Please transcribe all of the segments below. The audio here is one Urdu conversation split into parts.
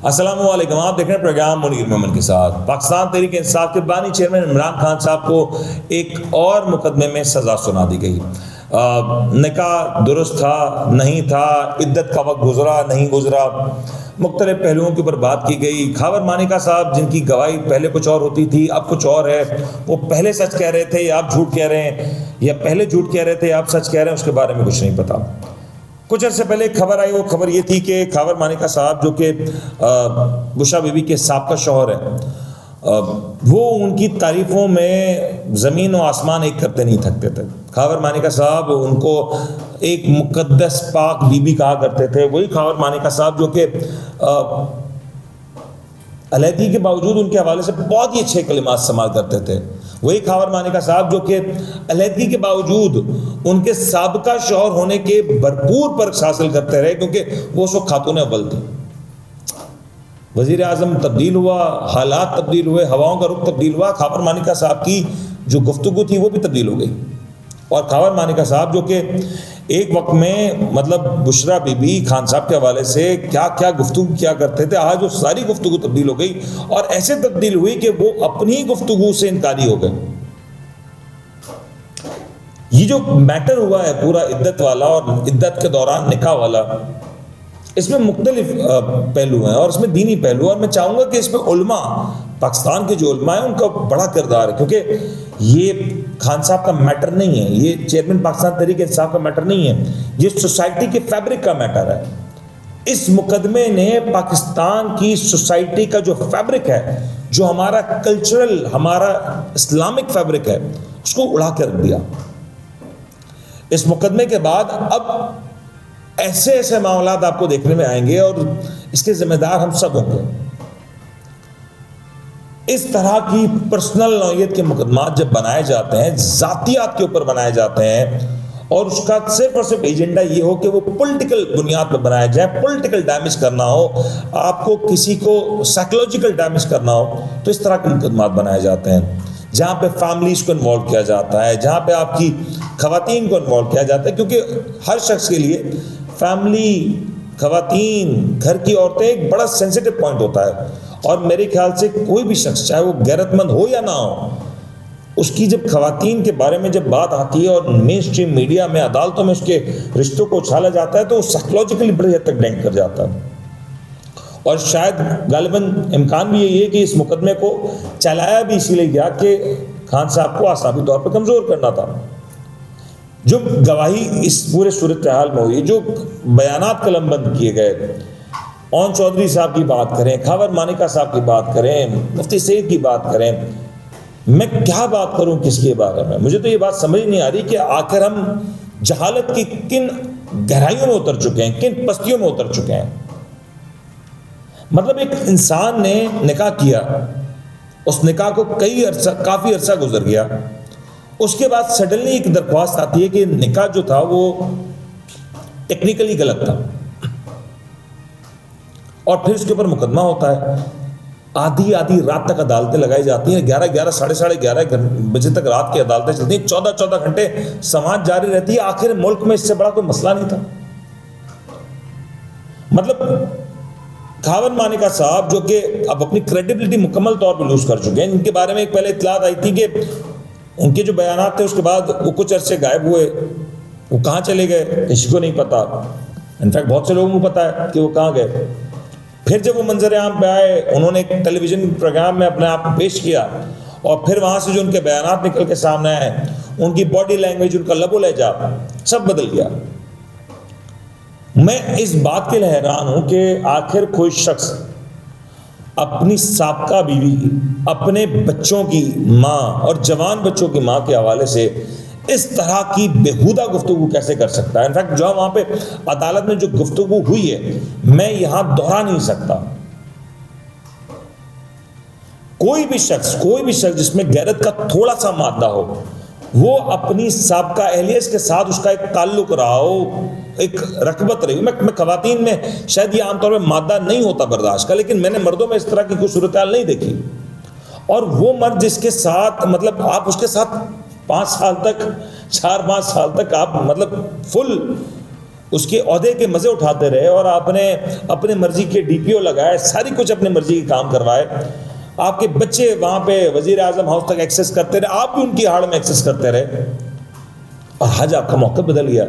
السلام علیکم، آپ دیکھ رہے ہیں پروگرام منیر مومن کے ساتھ۔ پاکستان تحریک انصاف کے بانی چیئرمین عمران خان صاحب کو ایک اور مقدمے میں سزا سنا دی گئی۔ نکاح درست تھا نہیں تھا، عدت کا وقت گزرا نہیں گزرا، مختلف پہلوؤں کے اوپر بات کی گئی۔ خاور مانیکا صاحب جن کی گواہی پہلے کچھ اور ہوتی تھی اب کچھ اور ہے، وہ پہلے سچ کہہ رہے تھے یا آپ جھوٹ کہہ رہے ہیں، یا پہلے جھوٹ کہہ رہے تھے یا آپ سچ کہہ رہے ہیں، اس کے بارے میں کچھ نہیں پتا۔ کچھ عرصے پہلے ایک خبر آئی، وہ خبر یہ تھی کہ خاور مانیکا صاحب جو کہ بشرا بی بی کے سابقہ شوہر ہے، وہ ان کی تعریفوں میں زمین و آسمان ایک کرتے نہیں تھکتے تھے۔ خاور مانیکا صاحب ان کو ایک مقدس پاک بی بی کہا کرتے تھے۔ وہی خاور مانیکا صاحب جو کہ علیحدگی کے باوجود ان کے حوالے سے بہت ہی اچھے کلمات استعمال کرتے تھے۔ وہی خاور مانیکا صاحب جو کہ علیحدگی کے باوجود ان کے سابقہ شوہر ہونے کے بھرپور پرکس حاصل کرتے رہے، کیونکہ وہ اس وقت خاتون اول تھی۔ وزیر اعظم تبدیل ہوا، حالات تبدیل ہوئے، ہواؤں کا رخ تبدیل ہوا، خاور مانیکا صاحب کی جو گفتگو تھی وہ بھی تبدیل ہو گئی۔ اور خاور مانیکا صاحب جو کہ ایک وقت میں مطلب بشرا بی بی خان صاحب کے حوالے سے کیا کیا گفتگو کیا کرتے تھے، آج وہ ساری گفتگو تبدیل ہو گئی، اور ایسے تبدیل ہوئی کہ وہ اپنی گفتگو سے انکاری ہو گئے۔ یہ جو میٹر ہوا ہے پورا عدت والا اور عدت کے دوران نکاح والا، اس میں مختلف پہلو ہیں اور اس میں دینی پہلو، اور میں چاہوں گا کہ اس میں علماء، پاکستان کے جو علماء ہیں ان کا بڑا کردار ہے، کیونکہ یہ خان صاحب کا میٹر نہیں ہے، یہ چیئرمین پاکستان تحریک انصاف کا میٹر نہیں ہے، یہ سوسائٹی کے فیبرک کا میٹر ہے۔ اس مقدمے نے پاکستان کی سوسائٹی کا جو فیبرک ہے، جو ہمارا کلچرل، ہمارا اسلامک فیبرک ہے، اس کو اڑا کے رکھ دیا۔ اس مقدمے کے بعد اب ایسے ایسے معاملات آپ کو دیکھنے میں آئیں گے اور اس کے ذمہ دار ہم سب ہوں گے۔ اس طرح کی پرسنل نوعیت کے مقدمات جب بنائے جاتے ہیں، ذاتیات کے اوپر بنائے جاتے ہیں، اور اس کا صرف اور صرف ایجنڈا یہ ہو کہ وہ پولیٹیکل بنیاد پر بنایا جائے، پولیٹیکل ڈیمیج کرنا ہو، آپ کو کسی کو سائیکولوجیکل ڈیمیج کرنا ہو، تو اس طرح کے مقدمات بنائے جاتے ہیں، جہاں پہ فیملیز کو انوالو کیا جاتا ہے، جہاں پہ آپ کی خواتین کو انوالو کیا جاتا ہے، کیونکہ ہر شخص کے لیے فیملی، خواتین، گھر کی عورتیں ایک بڑا سینسیٹیو پوائنٹ ہوتا ہے، اور میرے خیال سے کوئی بھی شخص چاہے وہ غیرت مند ہو یا نہ ہو، اس کی جب خواتین کے بارے میں جب بات آتی ہے اور مین اسٹریم میڈیا میں، عدالتوں میں اس کے رشتوں کو اچھالا جاتا ہے، تو وہ سائیکولوجیکلی بڑی حد تک ڈینٹ کر جاتا ہے۔ اور شاید غالباً امکان بھی یہی ہے کہ اس مقدمے کو چلایا بھی اسی لیے گیا کہ خان صاحب کو اعصابی طور پہ کمزور کرنا تھا۔ جو گواہی اس پورے صورتحال میں ہوئی، جو بیانات قلم بند کیے گئے، اون چودھری صاحب کی بات کریں، خاور مانیکا صاحب کی بات کریں، مفتی سعید کی بات کریں، میں کیا بات کروں کس کے بارے میں؟ مجھے تو یہ بات سمجھ نہیں آ رہی کہ آخر ہم جہالت کی کن گہرائیوں میں اتر چکے ہیں، کن پستیوں میں اتر چکے ہیں۔ مطلب ایک انسان نے نکاح کیا، اس نکاح کو کافی عرصہ گزر گیا، اس کے بعد سڈنلی ایک درخواست آتی ہے کہ نکاح جو تھا وہ ٹیکنیکلی غلط تھا، اور پھر اس کے اوپر مقدمہ ہوتا ہے۔ آدھی رات تک عدالتیں لگائی جاتی ہیں، 11 ساڑھے 11 بجے تک رات کی عدالتیں چلتی ہیں، 14 گھنٹے سماعت جاری رہتی ہے۔ آخر ملک میں اس سے بڑا کوئی مسئلہ نہیں تھا۔ مطلب خاور مانیکا صاحب جو کہ اب اپنی کریڈیبلٹی مکمل طور پر لوز کر چکے ہیں، ان کے بارے میں ایک پہلے اطلاعات آئی تھی کہ ان کے جو بیانات تھے اس کے بعد وہ کچھ عرصے غائب ہوئے، وہ کہاں چلے گئے کسی کو نہیں پتا، انفیکٹ بہت سے لوگوں کو پتا ہے کہ وہ کہاں گئے۔ پھر جب وہ منظر عام پہ آئے، انہوں نے ایک ٹیلی ویژن پروگرام میں اپنے آپ کو پیش کیا، اور پھر وہاں سے جو ان کے بیانات نکل کے سامنے آئے، ان کی باڈی لینگویج، ان کا لب و لہجہ سب بدل گیا۔ میں اس بات کے لیے حیران ہوں کہ آخر کوئی شخص اپنی سابقہ بیوی، اپنے بچوں کی ماں اور جوان بچوں کی ماں کے حوالے سے اس طرح کی بیہودہ گفتگو کیسے کر سکتا ہے؟ انفیکٹ جو وہاں پہ عدالت میں جو گفتگو ہوئی ہے، میں یہاں دہرا نہیں سکتا۔ کوئی بھی شخص جس میں غیرت کا تھوڑا سا مادہ ہو، وہ اپنی سابقہ اہلیت کے ساتھ اس کا ایک تعلق رہا ہو، ایک رغبت رہی ہو۔ میں خواتین میں شاید یہ عام طور پہ مادہ نہیں ہوتا برداشت کا، لیکن میں نے مردوں میں اس طرح کی کوئی صورتحال نہیں دیکھی۔ اور وہ مرد جس کے ساتھ مطلب آپ اس کے ساتھ 4-5 سال تک آپ مطلب فل اس کے عہدے کے مزے اٹھاتے رہے اور آپ نے اپنے مرضی کے ڈی پی او لگائے، ساری کچھ اپنے مرضی کے کام کروائے، آپ کے بچے وہاں پہ وزیر اعظم ہاؤس تک ایکسیس کرتے رہے، آپ بھی ان کی آڑ میں ایکسیس کرتے رہے، اور آج آپ کا موقف بدل گیا.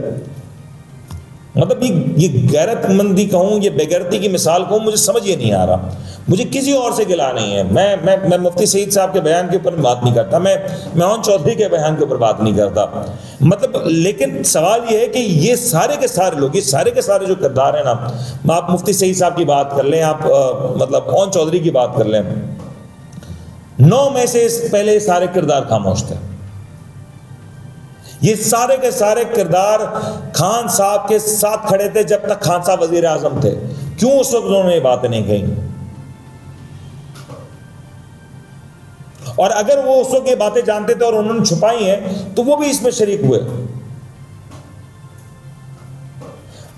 مطلب یہ غیرت مندی کہوں، یہ بے غیرتی کی مثال کہوں، مجھے سمجھ یہ نہیں آ رہا. مجھے کسی اور سے گلا نہیں ہے. میں مفتی سعید صاحب کے بیان کے اوپر بات نہیں کرتا، میں اون چودھری کے بیان کے اوپر بات نہیں کرتا. مطلب لیکن سوال یہ ہے کہ یہ سارے کے سارے لوگ، یہ سارے کے سارے جو کردار ہیں نا، آپ مفتی سعید صاحب کی بات کر لیں، آپ مطلب اون چودھری کی بات کر لیں، 9 مئی سے پہلے یہ سارے کردار خاموش تھے. یہ سارے کے سارے کردار خان صاحب کے ساتھ کھڑے تھے جب تک خان صاحب وزیر اعظم تھے. کیوں اس وقت انہوں نے یہ باتیں نہیں کہیں؟ اور اگر وہ اس وقت یہ باتیں جانتے تھے اور انہوں نے چھپائی ہیں تو وہ بھی اس میں شریک ہوئے.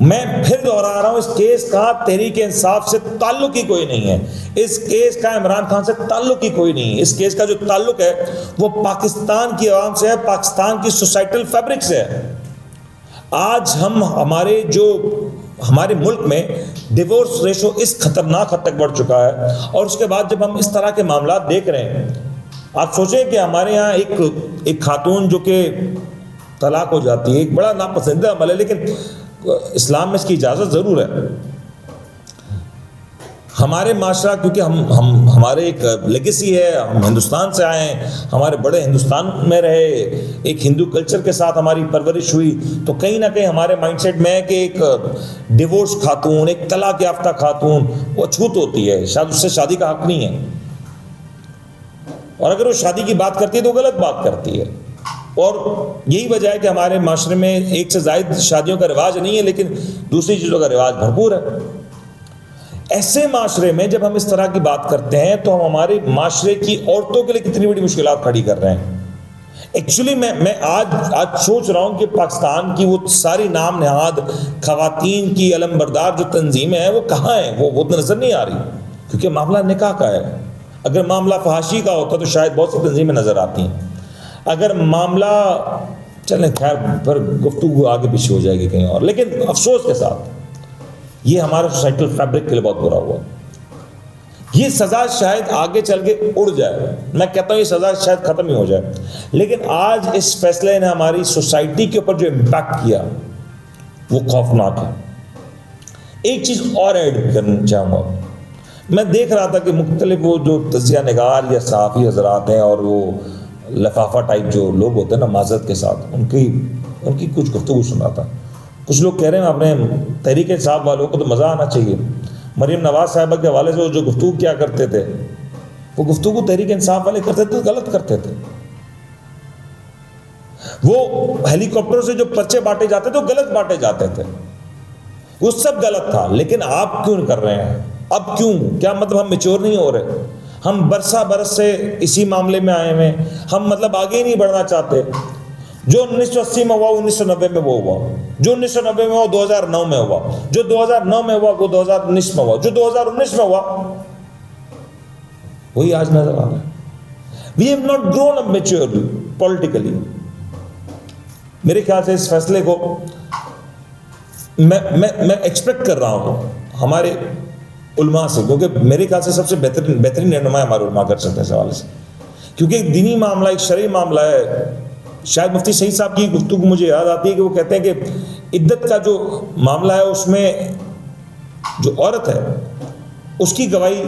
میں پھر دہرا رہا ہوں، اس کیس کا تحریک انصاف سے تعلق ہی کوئی نہیں ہے، اس کیس کا عمران خان سے تعلق ہی کوئی نہیں ہے. اس کیس کا جو تعلق ہے وہ پاکستان کی عوام سے ہے، پاکستان کی سوسائٹل فیبرک سے ہے. آج ہمارے ملک میں ڈیورس ریشو اس خطرناک حد تک بڑھ چکا ہے، اور اس کے بعد جب ہم اس طرح کے معاملات دیکھ رہے ہیں، آپ سوچیں کہ ہمارے یہاں ایک خاتون جو کہ طلاق ہو جاتی ہے، ایک بڑا ناپسندیدہ عمل ہے، لیکن اسلام میں اس کی اجازت ضرور ہے. ہمارے معاشرہ، کیونکہ ہمارے ایک لیگیسی ہے، ہم ہندوستان سے آئے ہیں، ہمارے بڑے ہندوستان میں رہے، ایک ہندو کلچر کے ساتھ ہماری پرورش ہوئی، تو کہیں نہ کہیں ہمارے مائنڈ سیٹ میں ہے کہ ایک ڈیورس خاتون، ایک طلاق یافتہ خاتون وہ چھوت ہوتی ہے، شاید اس سے شادی کا حق نہیں ہے، اور اگر وہ شادی کی بات کرتی ہے تو غلط بات کرتی ہے. اور یہی وجہ ہے کہ ہمارے معاشرے میں ایک سے زائد شادیوں کا رواج نہیں ہے، لیکن دوسری چیزوں کا رواج بھرپور ہے. ایسے معاشرے میں جب ہم اس طرح کی بات کرتے ہیں تو ہم ہمارے معاشرے کی عورتوں کے لیے کتنی بڑی مشکلات کھڑی کر رہے ہیں. ایکچولی میں آج سوچ رہا ہوں کہ پاکستان کی وہ ساری نام نہاد خواتین کی علم بردار جو تنظیمیں ہیں وہ کہاں ہیں؟ وہ نظر نہیں آ رہی، کیونکہ معاملہ نکاح کا ہے. اگر معاملہ فحاشی کا ہوتا تو شاید بہت سی تنظیمیں نظر آتی ہیں. اگر معاملہ چلیں خیر پر گفتگو آگے پیچھے ہو جائے گی کہیں اور، لیکن افسوس کے ساتھ یہ ہمارے سوسائٹل فیبرک کے لیے بہت برا ہوا. یہ سزا شاید آگے چل کے اڑ جائے، میں کہتا ہوں یہ سزا شاید ختم ہی ہو جائے، لیکن آج اس فیصلے نے ہماری سوسائٹی کے اوپر جو امپیکٹ کیا وہ خوفناک ہے. ایک چیز اور ایڈ کرنا چاہوں گا. میں دیکھ رہا تھا کہ مختلف وہ جو تجزیہ نگار یا صحافی حضرات ہیں اور وہ لفافہ ٹائپ جو لوگ ہوتے ہیں نا معذرت کے ساتھ، ان کی کچھ گفتگو سنا تھا. کچھ لوگ کہہ رہے ہیں اپنے تحریک انصاف والوں کو تو مزہ آنا چاہیے. مریم نواز صاحبہ کے حوالے سے وہ جو گفتگو کیا کرتے تھے، وہ گفتگو تحریک انصاف والے کرتے تھے غلط کرتے تھے. وہ ہیلی کاپٹر سے جو پرچے بانٹے جاتے تھے وہ غلط بانٹے جاتے تھے، وہ سب غلط تھا. لیکن آپ کیوں کر رہے ہیں؟ اب کیوں؟ کیا مطلب ہم میچور نہیں ہو رہے؟ ہم برسہ برس سے اسی معاملے میں آئے ہیں، ہم مطلب آگے ہی نہیں بڑھنا چاہتے. جو 1980 میں ہوا 1990 میں وہ ہوا، جو 1990 میں ہوا 2009 میں ہوا، جو 2009 میں ہوا وہ 2019 میں ہوا، جو 2019 میں ہوا وہی آج نظر آ رہا ہے. We have not grown up maturely politically. میرے خیال سے اس فیصلے کو میں ایکسپیکٹ کر رہا ہوں ہمارے علماء سے، کیونکہ میرے خیال سے سب سے بہترین رہنما ہمارے علماء کر سکتے ہیں اس حوالے سے، کیونکہ ایک دینی معاملہ، ایک شرعی معاملہ ہے. شاید مفتی سعید صاحب کی گفتگو مجھے یاد آتی ہے کہ وہ کہتے ہیں کہ عدت کا جو معاملہ ہے اس میں جو عورت ہے اس کی گواہی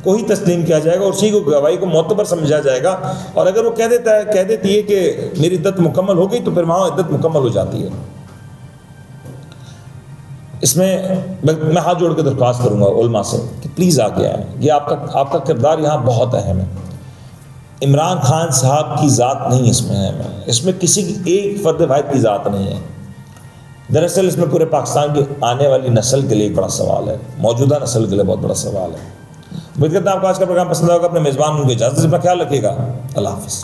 کو ہی تسلیم کیا جائے گا، اور اسی کو گواہی کو معتبر سمجھا جائے گا. اور اگر وہ کہہ دیتی ہے کہ میری عدت مکمل ہو گئی تو پھر وہاں عدت مکمل ہو جاتی ہے. اس میں میں ہاتھ جوڑ کے درخواست کروں گا علماء سے کہ پلیز آگے آئیں. یہ آپ کا کردار یہاں بہت اہم ہے. عمران خان صاحب کی ذات نہیں اس میں ہے، اس میں کسی ایک فرد واحد کی ذات نہیں ہے. دراصل اس میں پورے پاکستان کی آنے والی نسل کے لیے ایک بڑا سوال ہے، موجودہ نسل کے لیے بہت بڑا سوال ہے. امید کرتا ہوں آپ کو آج کا پروگرام پسند آئے گا. اپنے میزبان ان کو اجازت سے اپنا خیال رکھیے گا. اللہ حافظ.